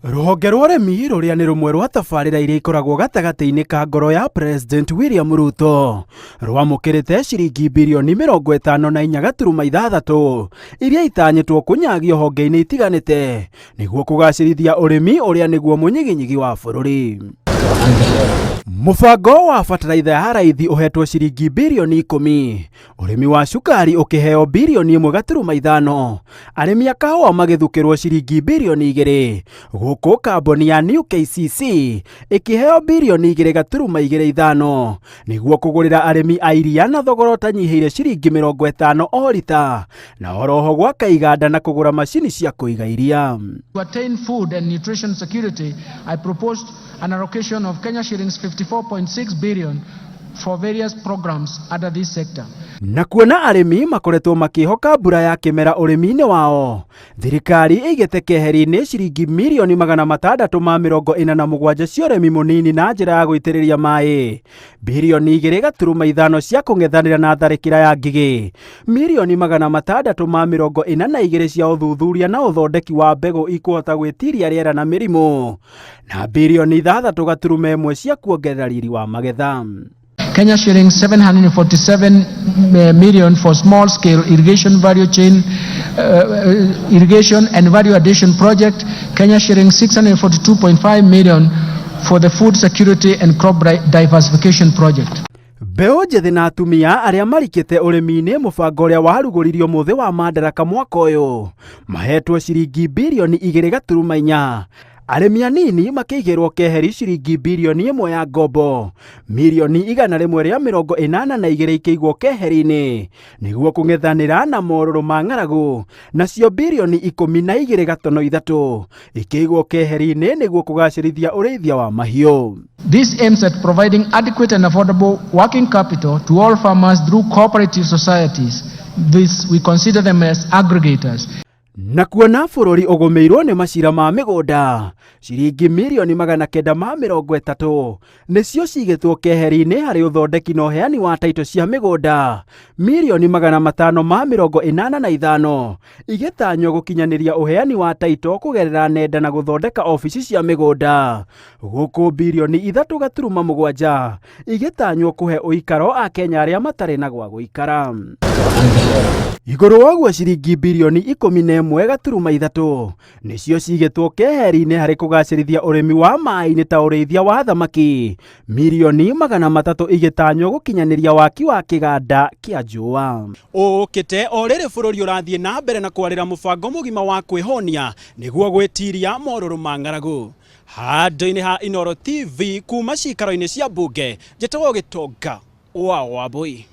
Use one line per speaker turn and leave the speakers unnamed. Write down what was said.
Ruhonge rwa urimi ruria ni rumwe rwa tabarĩra iria ikoragwo gatagati-inĩ ka ngoro ya President William Ruto rwamũkĩrĩte ciringi birioni 54.6 iria itanyĩtwo kũnyagio honge-inĩ itiganĩte nĩguo kũgacĩrithia urimi ũrĩa nĩguo mũnyiginyigi wa bũrũri. Mũbango wa bataraitha ya raithi uhetwo ciringi birioni 10, urimi wa cukari ukiheo birioni 1.5, arimi a kahũa magĩthukĩrwo ciringi birioni 2, gũkũ kamboni ya New KCC ikiheo birioni 2.25 nĩguo kũgũrĩra arimi a iria na thogora ũtanyihĩire ciringi 50 o lita, na oroho gwaka iganda na kũgũra macini cia kũiga iria.
To attain food and nutrition security, I proposed an allocation of Kenya shillings 54.6 billion for various programs under this sector.
Na kuona arimi makoretwo makihoka mbura ya kimera urimi-inĩ wao, thirikari ĩigĩte keheri-inĩ ciringi mirioni 647 cia urimi munini na njĩra ya gũitĩrĩria maĩ, birioni 2.5 cia kũng'ethanĩra na tharĩkĩra ya ngigĩ, mirioni 642 cia ũthuthuria na ũthondeki wa mbegũ ikũhota gwĩtiria rĩera na mĩrimũ, na birioni 3.1 cia kuongerera riri wa magetha.
Kenya shillings 747 million for small scale irrigation value chain irrigation and value addition project. Kenya shillings 642.5 million for the food security and crop diversification project.
Mbeũ njĩthĩ na atumia arĩa marikĩte ũrĩmi-inĩ mũbango ũrĩa warugũririo mũthĩ wa Madaraka mwaka ũyũ mahetwo ciringi birioni 2.4. Arĩmi anini makĩigĩrwo keheri ciringi birioni 1 ya ngombo, mirioni 182 ikĩigwo keheri-inĩ nĩguo kũng'ethanĩra na morũrũ ma ng'aragu, nacio birioni 12.3 ikĩigwo keheri-inĩ nĩguo kũgacĩrithia ũrĩithia wa mahiũ.
This aims at providing adequate and affordable working capital to all farmers through cooperative societies. This we consider them as aggregators.
Na kuona bũrũri ũgũmĩirwo nĩ macira ma mĩgũnda, ciringi mirioni 930 nĩcio cigĩtwo keheri-inĩ harĩ ũthondeki na ũheani wa taito cia mĩgũnda, mirioni 585 igĩtanywo gũkinyanĩria ũheani wa taito kũgerera nenda na gũthondeka ofici cia mĩgũnda, gũkũ birioni 3.7 igĩtanywo kũhe ũikaro a Kenya arĩa matarĩ na gwa gũikara. Igũrũ woguo ciringi birioni 11.3 nĩcio cigĩtwo keheri-inĩ harĩ kũgacĩrithia ũrĩmi wa maĩ-inĩ ta ũrĩithia wa thamaki, mirioni 300 igĩtanywo gũkinyanĩria waki wa kĩganda kĩa njũa. Ũkĩte o rĩrĩ bũrũri ũrathiĩ na mbere na kwarĩra mũbango mũgima wa kwĩhonia nĩguo gwĩtiria morũrũ ma ng'aragu. Handũ-inĩ ha Inooro TV kuma cikaro-inĩ cia mbunge, njĩtagwo Gĩtonga wa Wambui.